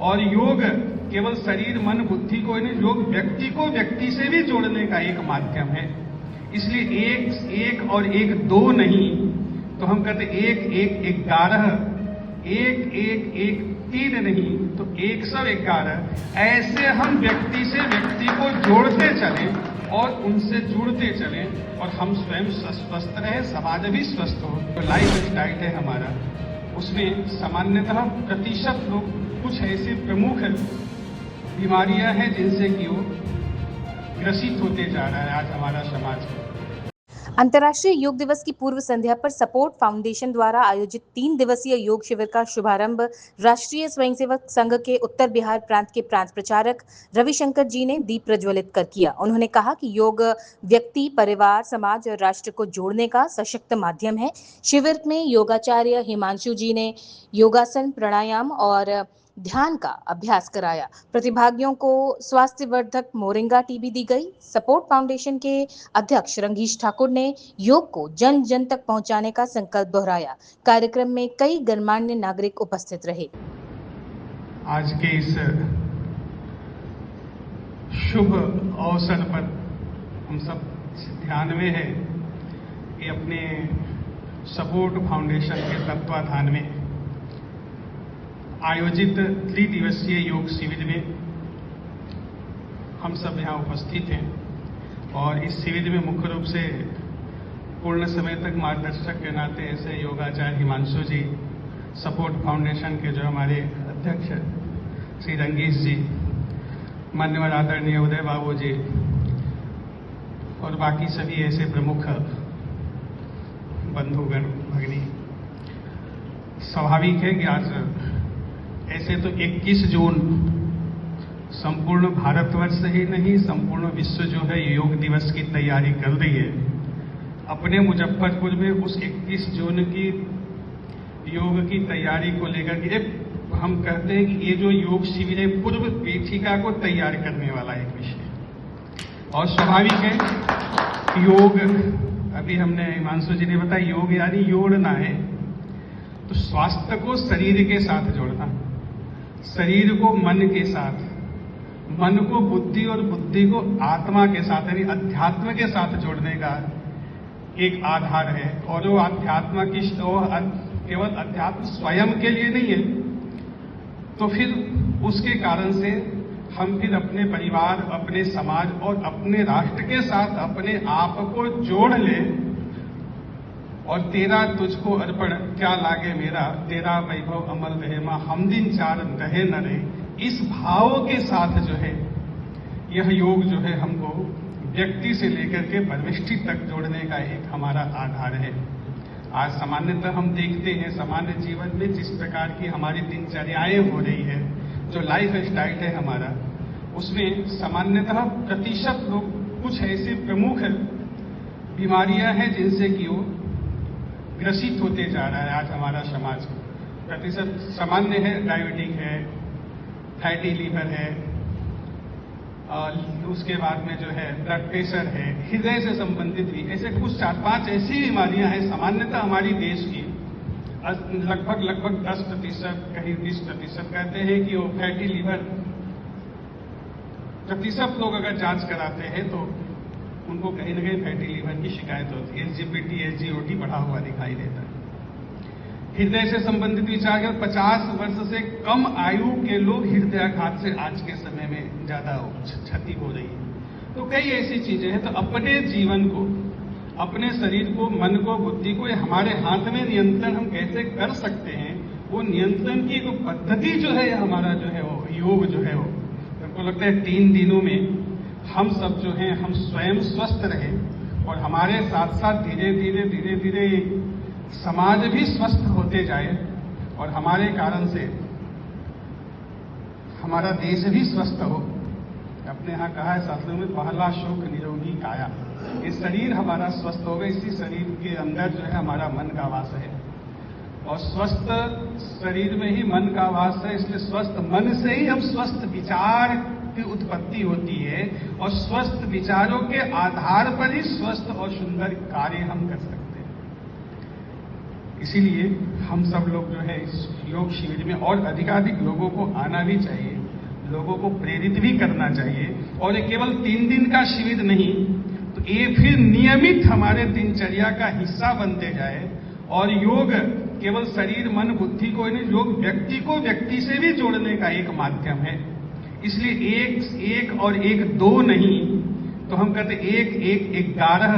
और योग केवल शरीर मन बुद्धि को नहीं, योग व्यक्ति को व्यक्ति से भी जोड़ने का एक माध्यम है। इसलिए एक और एक दो नहीं, तो हम कहते एक 11, एक 3 नहीं तो 111। ऐसे हम व्यक्ति से व्यक्ति को जोड़ते चलें और उनसे जुड़ते चलें और हम स्वयं स्वस्थ रहे, समाज भी स्वस्थ हो। तो लाइफ स्टाइल है हमारा, उसमें सामान्यतः प्रतिशत लोग कुछ ऐसी प्रमुख बीमारियां हैं जिनसे कि वो ग्रसित होते जा रहा है आज हमारा समाज। अंतर्राष्ट्रीय योग दिवस की पूर्व संध्या पर सपोर्ट फाउंडेशन द्वारा आयोजित 3 दिवसीय योग शिविर का शुभारंभ राष्ट्रीय स्वयंसेवक संघ के उत्तर बिहार प्रांत के प्रांत प्रचारक रविशंकर जी ने दीप प्रज्वलित कर किया। उन्होंने कहा कि योग व्यक्ति, परिवार, समाज और राष्ट्र को जोड़ने का सशक्त माध्यम है। शिविर में योगाचार्य हिमांशु जी ने योगासन, प्राणायाम और ध्यान का अभ्यास कराया। प्रतिभागियों को स्वास्थ्यवर्धक मोरिंगा टी भी दी गई। सपोर्ट फाउंडेशन के अध्यक्ष रंगीश ठाकुर ने योग को जन जन तक पहुंचाने का संकल्प दोहराया। कार्यक्रम में कई गणमान्य नागरिक उपस्थित रहे। आज के इस शुभ अवसर पर हम सब ध्यान में है कि अपने सपोर्ट फाउंडेशन के तत्वाधान में आयोजित 3 दिवसीय योग शिविर में हम सब यहाँ उपस्थित हैं और इस शिविर में मुख्य रूप से पूर्ण समय तक मार्गदर्शक के नाते ऐसे योगाचार्य हिमांशु जी, सपोर्ट फाउंडेशन के जो हमारे अध्यक्ष श्री रंगीश जी, मान्यवर आदरणीय उदय बाबू जी और बाकी सभी ऐसे प्रमुख बंधुगण भगिनी। स्वाभाविक है कि आज ऐसे तो 21 जून संपूर्ण भारतवर्ष ही नहीं, संपूर्ण विश्व जो है योग दिवस की तैयारी कर रही है। अपने मुजफ्फरपुर में उस 21 जून की योग की तैयारी को लेकर के हम कहते हैं कि ये जो योग शिविर है पूर्व पीठिका को तैयार करने वाला एक विषय। और स्वाभाविक है योग, अभी हमने हिमांशु जी ने बताया, योग यानी जोड़ना है। तो स्वास्थ्य को शरीर के साथ जोड़ना, शरीर को मन के साथ, मन को बुद्धि और बुद्धि को आत्मा के साथ यानी अध्यात्म के साथ जोड़ने का एक आधार है। और वो अध्यात्म की केवल अध्यात्म स्वयं के लिए नहीं है, तो फिर उसके कारण से हम फिर अपने परिवार, अपने समाज और अपने राष्ट्र के साथ अपने आप को जोड़ लें। और तेरा तुझको अर्पण क्या लागे मेरा, तेरा वैभव अमल रहे मां, हम दिन चार रहे न रहे, इस भाव के साथ जो है यह योग जो है हमको व्यक्ति से लेकर के परमेष्टि तक जोड़ने का एक हमारा आधार है। आज सामान्यतः हम देखते हैं सामान्य जीवन में जिस प्रकार की हमारी दिनचर्याएं हो रही है, जो लाइफ स्टाइल है हमारा, उसमें सामान्यतः प्रतिशत लोग कुछ ऐसी प्रमुख बीमारियां हैं जिनसे कि वो ग्रसित होते जा रहा है आज हमारा समाज। प्रतिशत सामान्य है, डायबिटिक है, फैटी लीवर है, उसके बाद में जो है ब्लड प्रेशर है, हृदय से संबंधित भी ऐसे कुछ 4-5 ऐसी बीमारियां हैं सामान्यतः हमारी देश की। लगभग 10%, कहीं 20% कहते हैं कि वो फैटी लीवर। प्रतिशत लोग अगर जांच कराते हैं तो उनको कहीं न कहीं फैटी लीवर की शिकायत होती है। SGPT, SGOT बढ़ा हुआ दिखाई देता है। हृदय से संबंधित विचार कर 50 वर्ष से कम आयु के लोग हृदयाघात से आज के समय में ज्यादा क्षति हो रही है। तो कई ऐसी चीजें हैं। तो अपने जीवन को, अपने शरीर को, मन को, बुद्धि को हमारे हाथ में नियंत्रण हम कैसे कर सकते हैं, वो नियंत्रण की एक पद्धति जो है हमारा जो है वो योग जो है वो, मेरे को लगता है 3 दिनों में हम सब जो हैं हम स्वयं स्वस्थ रहें और हमारे साथ साथ धीरे धीरे समाज भी स्वस्थ होते जाए और हमारे कारण से हमारा देश भी स्वस्थ हो। अपने यहाँ कहा है शास्त्रों में, पहला शोक निरोगी काया। ये शरीर हमारा स्वस्थ होगा, इसी शरीर के अंदर जो है हमारा मन का वास है और स्वस्थ शरीर में ही मन का वास है। इसलिए स्वस्थ मन से ही हम स्वस्थ विचार की उत्पत्ति होती है और स्वस्थ विचारों के आधार पर ही स्वस्थ और सुंदर कार्य हम कर सकते हैं। इसीलिए हम सब लोग जो है इस योग शिविर में और अधिकाधिक लोगों को आना भी चाहिए, लोगों को प्रेरित भी करना चाहिए। और ये केवल 3 दिन का शिविर नहीं, तो ये फिर नियमित हमारे दिनचर्या का हिस्सा बनते जाए। और योग केवल शरीर मन बुद्धि को नहीं, योग व्यक्ति को व्यक्ति से भी जोड़ने का एक माध्यम है। इसलिए एक और एक 2 नहीं, तो हम कहते 1 1 11,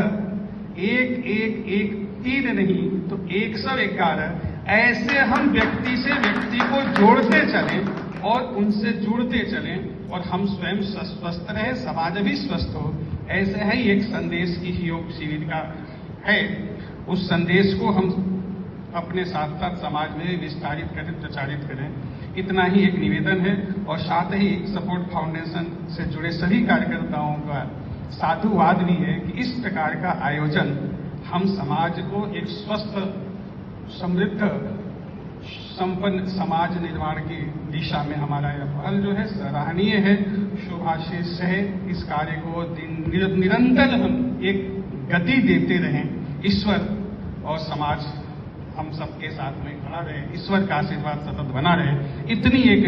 1 1 1 3 नहीं तो 111। ऐसे हम व्यक्ति से व्यक्ति को जोड़ते चलें और उनसे जुड़ते चलें और हम स्वयं स्वस्थ रहे, समाज भी स्वस्थ हो। ऐसे है एक संदेश की योग शिविर का है। उस संदेश को हम अपने साथ साथ समाज में विस्तारित करें, प्रचारित करें, इतना ही एक निवेदन है। और साथ ही सपोर्ट फाउंडेशन से जुड़े सभी कार्यकर्ताओं का साधुवाद भी है कि इस प्रकार का आयोजन हम समाज को एक स्वस्थ, समृद्ध, संपन्न समाज निर्माण की दिशा में हमारा यह पहल जो है सराहनीय है, शुभाशीष है। इस कार्य को निरंतर हम एक गति देते रहें। ईश्वर और समाज हम सबके साथ में खड़ा रहे, ईश्वर का आशीर्वाद सतत बना रहे, इतनी एक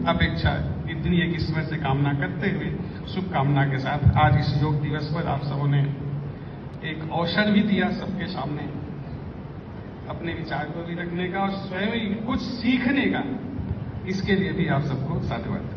अपेक्षा, इतनी एक ईश्वर से कामना करते हुए शुभकामना के साथ आज इस योग दिवस पर आप सबों ने एक अवसर भी दिया सबके सामने अपने विचार को भी रखने का और स्वयं कुछ सीखने का, इसके लिए भी आप सबको साधुवाद।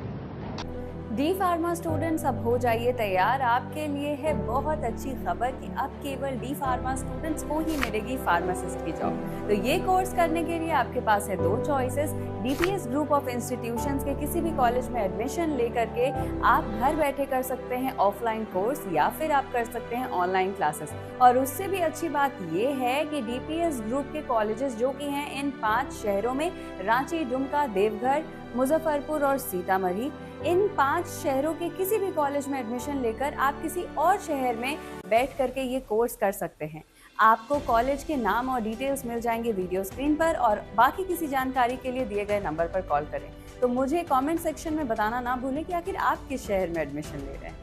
डी फार्मा स्टूडेंट्स अब हो जाइए तैयार, आपके लिए है बहुत अच्छी खबर कि अब केवल डी फार्मा स्टूडेंट्स को ही मिलेगी फार्मासिस्ट की जॉब। तो ये कोर्स करने के लिए आपके पास है 2 choices. DPS group of institutions के किसी भी कॉलेज में एडमिशन लेकर के आप घर बैठे कर सकते हैं ऑफलाइन कोर्स या फिर आप कर सकते हैं ऑनलाइन क्लासेस। और उससे भी अच्छी बात ये है कि डीपीएस ग्रुप के कॉलेजेस जो कि हैं इन 5 शहरों में, रांची, दुमका, देवघर, मुजफ्फरपुर और सीतामढ़ी, इन 5 शहरों के किसी भी कॉलेज में एडमिशन लेकर आप किसी और शहर में बैठ करके ये कोर्स कर सकते हैं। आपको कॉलेज के नाम और डिटेल्स मिल जाएंगे वीडियो स्क्रीन पर, और बाकी किसी जानकारी के लिए दिए गए नंबर पर कॉल करें। तो मुझे कमेंट सेक्शन में बताना ना भूलें कि आखिर आप किस शहर में एडमिशन ले रहे हैं।